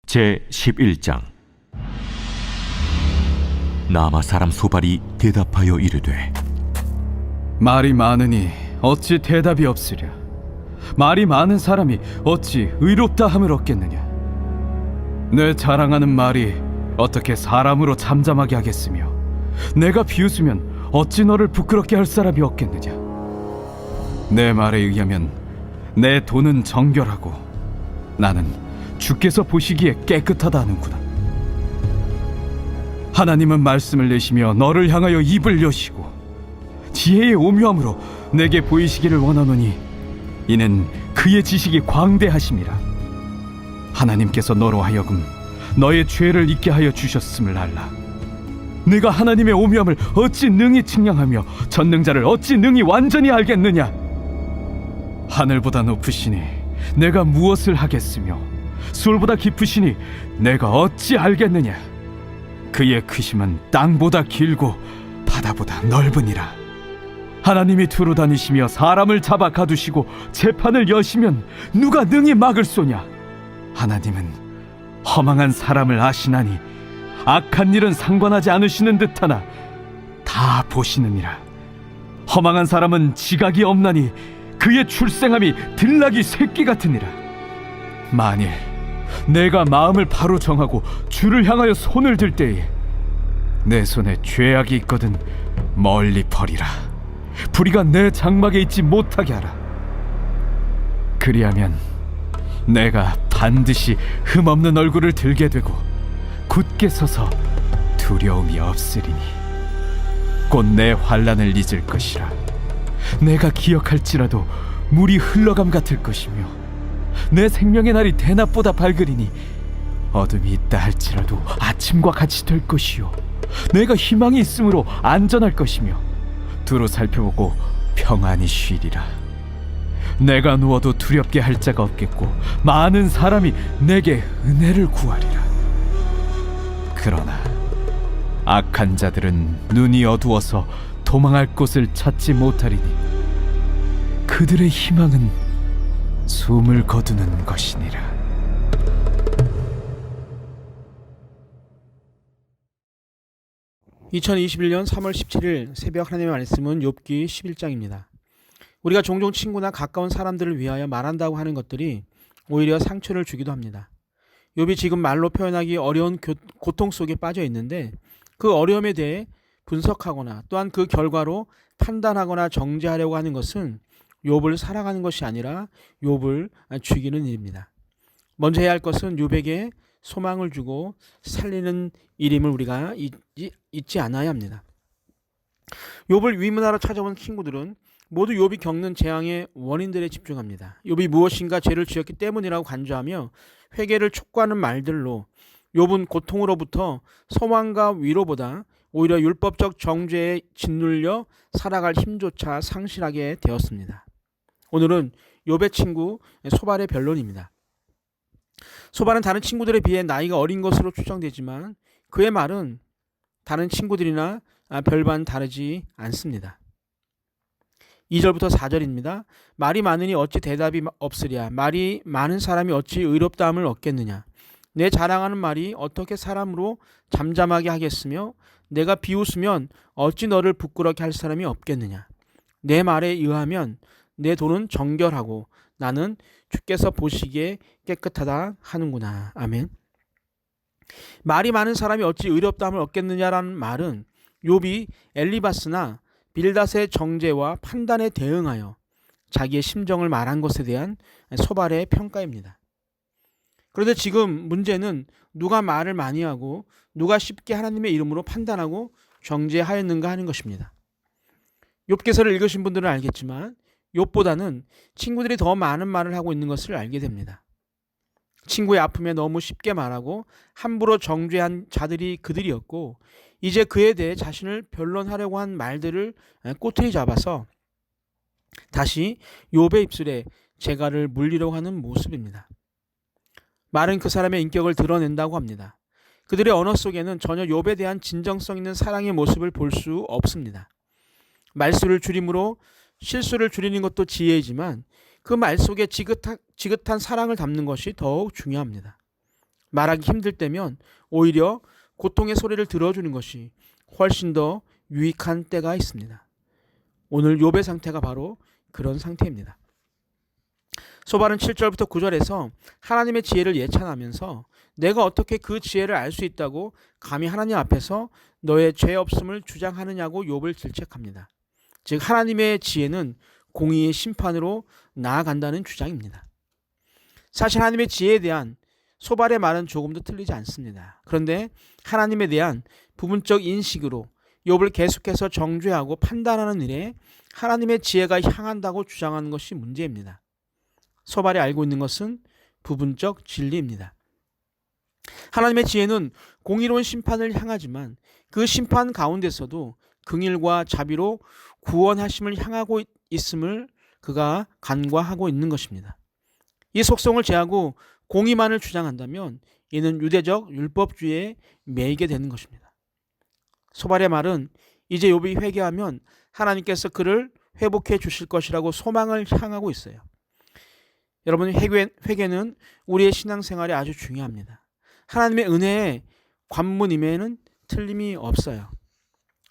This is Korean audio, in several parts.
제11장. 나아마 사람 소발이 대답하여 이르되, 말이 많으니 어찌 대답이 없으랴. 말이 많은 사람이 어찌 의롭다 함을 얻겠느냐. 내 자랑하는 말이 어떻게 사람으로 잠잠하게 하겠으며, 내가 비웃으면 어찌 너를 부끄럽게 할 사람이 없겠느냐. 내 말에 의하면 내 돈은 정결하고 나는 주께서 보시기에 깨끗하다 하는구나. 하나님은 말씀을 내시며 너를 향하여 입을 여시고 지혜의 오묘함으로 내게 보이시기를 원하노니 이는 그의 지식이 광대하심이라. 하나님께서 너로 하여금 너의 죄를 잊게 하여 주셨음을 알라. 내가 하나님의 오묘함을 어찌 능히 측량하며 전능자를 어찌 능히 완전히 알겠느냐. 하늘보다 높으시니 내가 무엇을 하겠으며 수월보다 깊으시니 내가 어찌 알겠느냐. 그의 크심은 땅보다 길고 바다보다 넓으니라. 하나님이 두루 다니시며 사람을 잡아 가두시고 재판을 여시면 누가 능히 막을 소냐. 하나님은 허망한 사람을 아시나니 악한 일은 상관하지 않으시는 듯하나 다 보시느니라. 허망한 사람은 지각이 없나니 그의 출생함이 들나귀 새끼 같으니라. 만일 내가 마음을 바로 정하고 주를 향하여 손을 들 때에 내 손에 죄악이 있거든 멀리 버리라. 불의가 내 장막에 있지 못하게 하라. 그리하면 내가 반드시 흠없는 얼굴을 들게 되고 굳게 서서 두려움이 없으리니 곧 내 환난을 잊을 것이라. 내가 기억할지라도 물이 흘러감 같을 것이며 내 생명의 날이 대낮보다 밝으리니 어둠이 있다 할지라도 아침과 같이 될 것이요 내가 희망이 있으므로 안전할 것이며 두루 살펴보고 평안히 쉬리라. 내가 누워도 두렵게 할 자가 없겠고 많은 사람이 내게 은혜를 구하리라. 그러나 악한 자들은 눈이 어두워서 도망할 곳을 찾지 못하리니 그들의 희망은 숨을 거두는 것이니라. (2021년 3월 17일) 새벽 하나님의 말씀은 욥기 11장입니다. 우리가 종종 친구나 가까운 사람들을 위하여 말한다고 하는 것들이 오히려 상처를 주기도 합니다. 욥이 지금 말로 표현하기 어려운 고통 속에 빠져 있는데 그 어려움에 대해 분석하거나 또한 그 결과로 판단하거나 정죄하려고 하는 것은 욥을 사랑하는 것이 아니라 욥을 죽이는 일입니다. 먼저 해야 할 것은 욥에게 소망을 주고 살리는 일임을 우리가 잊지 않아야 합니다. 욥을 위문하러 찾아온 친구들은 모두 욥이 겪는 재앙의 원인들에 집중합니다. 욥이 무엇인가 죄를 지었기 때문이라고 간주하며 회개를 촉구하는 말들로 욥은 고통으로부터 소망과 위로보다 오히려 율법적 정죄에 짓눌려 살아갈 힘조차 상실하게 되었습니다. 오늘은 욥의 친구 소발의 변론입니다. 소발은 다른 친구들에 비해 나이가 어린 것으로 추정되지만 그의 말은 다른 친구들이나 별반 다르지 않습니다. 2절부터 4절입니다. 말이 많으니 어찌 대답이 없으랴. 말이 많은 사람이 어찌 의롭다함을 얻겠느냐. 내 자랑하는 말이 어떻게 사람으로 잠잠하게 하겠으며 내가 비웃으면 어찌 너를 부끄럽게 할 사람이 없겠느냐. 내 말에 의하면 내 돈은 정결하고 나는 주께서 보시기에 깨끗하다 하는구나. 아멘. 말이 많은 사람이 어찌 의롭다함을 얻겠느냐라는 말은 욥이 엘리바스나 빌닷의 정죄와 판단에 대응하여 자기의 심정을 말한 것에 대한 소발의 평가입니다. 그런데 지금 문제는 누가 말을 많이 하고 누가 쉽게 하나님의 이름으로 판단하고 정죄하였는가 하는 것입니다. 욥기서를 읽으신 분들은 알겠지만 욥보다는 친구들이 더 많은 말을 하고 있는 것을 알게 됩니다. 친구의 아픔에 너무 쉽게 말하고 함부로 정죄한 자들이 그들이었고 이제 그에 대해 자신을 변론하려고 한 말들을 꼬투리 잡아서 다시 욥의 입술에 재갈을 물리려고 하는 모습입니다. 말은 그 사람의 인격을 드러낸다고 합니다. 그들의 언어 속에는 전혀 욥에 대한 진정성 있는 사랑의 모습을 볼 수 없습니다. 말수를 줄임으로 실수를 줄이는 것도 지혜이지만 그 말 속에 지긋한 사랑을 담는 것이 더욱 중요합니다. 말하기 힘들 때면 오히려 고통의 소리를 들어주는 것이 훨씬 더 유익한 때가 있습니다. 오늘 욥의 상태가 바로 그런 상태입니다. 소발은 7절부터 9절에서 하나님의 지혜를 예찬하면서 내가 어떻게 그 지혜를 알 수 있다고 감히 하나님 앞에서 너의 죄 없음을 주장하느냐고 욥을 질책합니다. 즉 하나님의 지혜는 공의의 심판으로 나아간다는 주장입니다. 사실 하나님의 지혜에 대한 소발의 말은 조금도 틀리지 않습니다. 그런데 하나님에 대한 부분적 인식으로 욥을 계속해서 정죄하고 판단하는 일에 하나님의 지혜가 향한다고 주장하는 것이 문제입니다. 소발이 알고 있는 것은 부분적 진리입니다. 하나님의 지혜는 공의로운 심판을 향하지만 그 심판 가운데서도 긍휼과 자비로 구원하심을 향하고 있음을 그가 간과하고 있는 것입니다. 이 속성을 제하고 공의만을 주장한다면 이는 유대적 율법주의에 매이게 되는 것입니다. 소발의 말은 이제 욥이 회개하면 하나님께서 그를 회복해 주실 것이라고 소망을 향하고 있어요. 여러분, 회개는 우리의 신앙생활에 아주 중요합니다. 하나님의 은혜에 관문임에는 틀림이 없어요.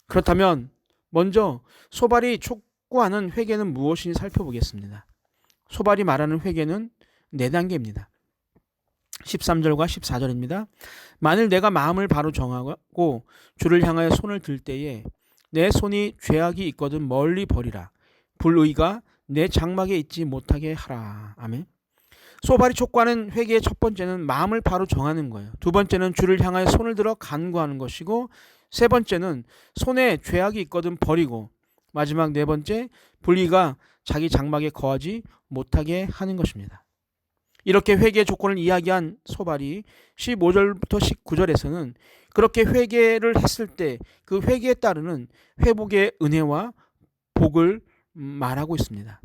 그렇다면 먼저 소발이 촉구하는 회개는 무엇인지 살펴보겠습니다. 소발이 말하는 회개는 4단계입니다. 13절과 14절입니다. 만일 내가 마음을 바로 정하고 주를 향하여 손을 들 때에 내 손이 죄악이 있거든 멀리 버리라. 불의가 내 장막에 있지 못하게 하라. 아멘. 소발이 촉구하는 회개의 첫 번째는 마음을 바로 정하는 거예요. 두 번째는 주를 향하여 손을 들어 간구하는 것이고, 세 번째는 손에 죄악이 있거든 버리고, 마지막 네 번째 불의가 자기 장막에 거하지 못하게 하는 것입니다. 이렇게 회개의 조건을 이야기한 소발이 15절부터 19절에서는 그렇게 회개를 했을 때 그 회개에 따르는 회복의 은혜와 복을 말하고 있습니다.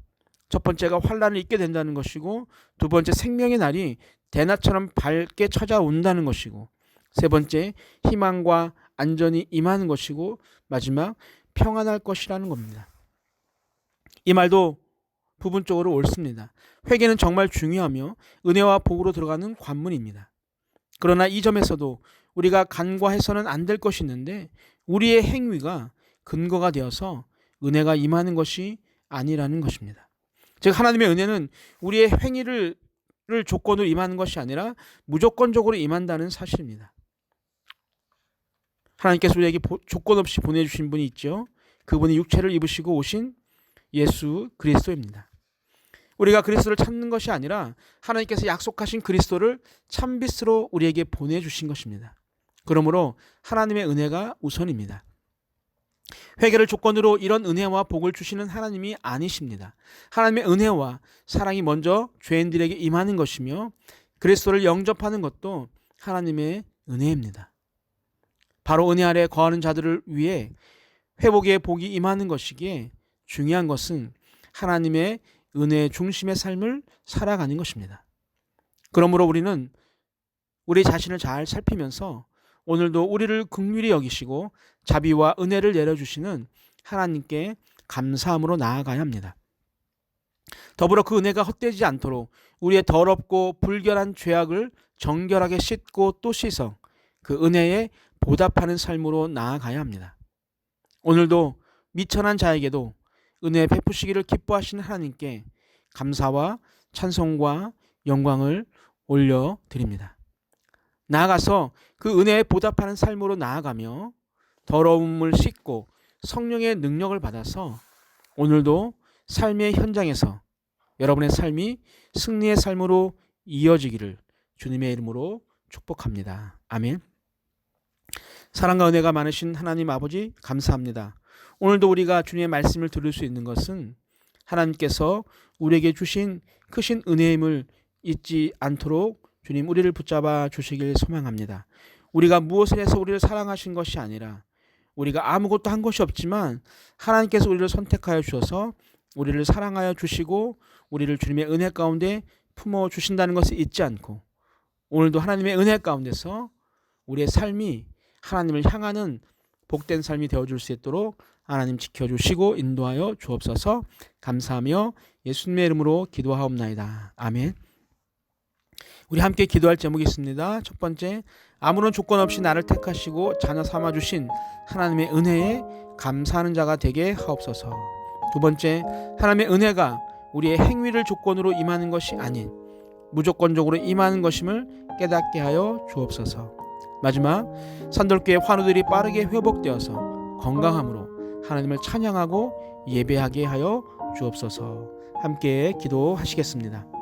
첫 번째가 환난을 잊게 된다는 것이고, 두 번째 생명의 날이 대낮처럼 밝게 찾아온다는 것이고, 세 번째 희망과 안전이 임하는 것이고, 마지막 평안할 것이라는 겁니다. 이 말도 부분적으로 옳습니다. 회개는 정말 중요하며 은혜와 복으로 들어가는 관문입니다. 그러나 이 점에서도 우리가 간과해서는 안 될 것이 있는데, 우리의 행위가 근거가 되어서 은혜가 임하는 것이 아니라는 것입니다. 즉 하나님의 은혜는 우리의 행위를 조건으로 임하는 것이 아니라 무조건적으로 임한다는 사실입니다. 하나님께서 우리에게 조건 없이 보내주신 분이 있죠. 그분이 육체를 입으시고 오신 예수 그리스도입니다. 우리가 그리스도를 찾는 것이 아니라 하나님께서 약속하신 그리스도를 참빛으로 우리에게 보내주신 것입니다. 그러므로 하나님의 은혜가 우선입니다. 회개를 조건으로 이런 은혜와 복을 주시는 하나님이 아니십니다. 하나님의 은혜와 사랑이 먼저 죄인들에게 임하는 것이며 그리스도를 영접하는 것도 하나님의 은혜입니다. 바로 은혜 아래 거하는 자들을 위해 회복의 복이 임하는 것이기에 중요한 것은 하나님의 은혜의 중심의 삶을 살아가는 것입니다. 그러므로 우리는 우리 자신을 잘 살피면서 오늘도 우리를 긍휼히 여기시고 자비와 은혜를 내려주시는 하나님께 감사함으로 나아가야 합니다. 더불어 그 은혜가 헛되지 않도록 우리의 더럽고 불결한 죄악을 정결하게 씻고 또 씻어 그 은혜에 보답하는 삶으로 나아가야 합니다. 오늘도 미천한 자에게도 은혜 베푸시기를 기뻐하시는 하나님께 감사와 찬송과 영광을 올려드립니다. 나아가서 그 은혜에 보답하는 삶으로 나아가며 더러움을 씻고 성령의 능력을 받아서 오늘도 삶의 현장에서 여러분의 삶이 승리의 삶으로 이어지기를 주님의 이름으로 축복합니다. 아멘. 사랑과 은혜가 많으신 하나님 아버지 감사합니다. 오늘도 우리가 주님의 말씀을 들을 수 있는 것은 하나님께서 우리에게 주신 크신 은혜임을 잊지 않도록 주님 우리를 붙잡아 주시길 소망합니다. 우리가 무엇을 해서 우리를 사랑하신 것이 아니라 우리가 아무것도 한 것이 없지만 하나님께서 우리를 선택하여 주셔서 우리를 사랑하여 주시고 우리를 주님의 은혜 가운데 품어 주신다는 것을 잊지 않고 오늘도 하나님의 은혜 가운데서 우리의 삶이 하나님을 향하는 복된 삶이 되어줄 수 있도록 하나님 지켜주시고 인도하여 주옵소서. 감사하며 예수님의 이름으로 기도하옵나이다. 아멘. 우리 함께 기도할 제목이 있습니다. 첫 번째, 아무런 조건 없이 나를 택하시고 자녀 삼아주신 하나님의 은혜에 감사하는 자가 되게 하옵소서. 두 번째, 하나님의 은혜가 우리의 행위를 조건으로 임하는 것이 아닌 무조건적으로 임하는 것임을 깨닫게 하여 주옵소서. 마지막, 산돌교회 환우들이 빠르게 회복되어서 건강함으로 하나님을 찬양하고 예배하게 하여 주옵소서. 함께 기도하시겠습니다.